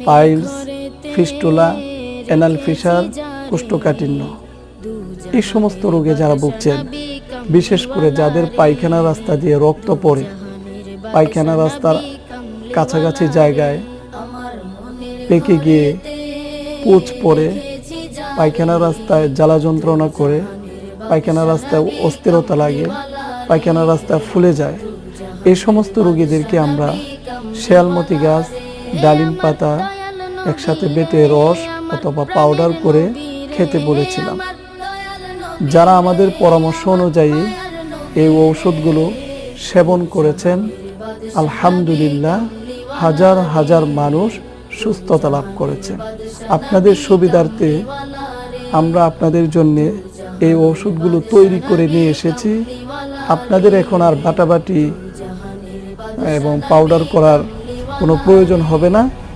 Piles, fistula, anal fisher, কোষ্ঠকাঠিন্য, এই সমস্ত রোগে যারা ভুগছেন, বিশেষ করে যাদের পায়খানা রাস্তা দিয়ে রক্ত পড়ে, পায়খানা রাস্তার কাছাকাছি জায়গায় পেকে গিয়ে পুঁজ পড়ে, পায়খানা রাস্তায় জ্বালা যন্ত্রণা করে, পায়খানা রাস্তায় অস্থিরতা লাগে, পায়খানা রাস্তা ফুলে যায়, এই সমস্ত রোগীদেরকে আমরা শেয়ালমতি গাছ, ডালিম পাতা একসাথে বেটে রস অথবা পাউডার করে খেতে বলেছিলাম। যারা আমাদের পরামর্শ অনুযায়ী এই ঔষধগুলো সেবন করেছেন, আলহামদুলিল্লাহ হাজার হাজার মানুষ সুস্থতা লাভ করেছেন। আপনাদের সুবিধার্থে আমরা আপনাদের জন্য এই ঔষধগুলো তৈরি করে নিয়ে এসেছি। আপনাদের এখন আর বাটাবাটি এবং পাউডার করার কোনো প্রয়োজন হবে না।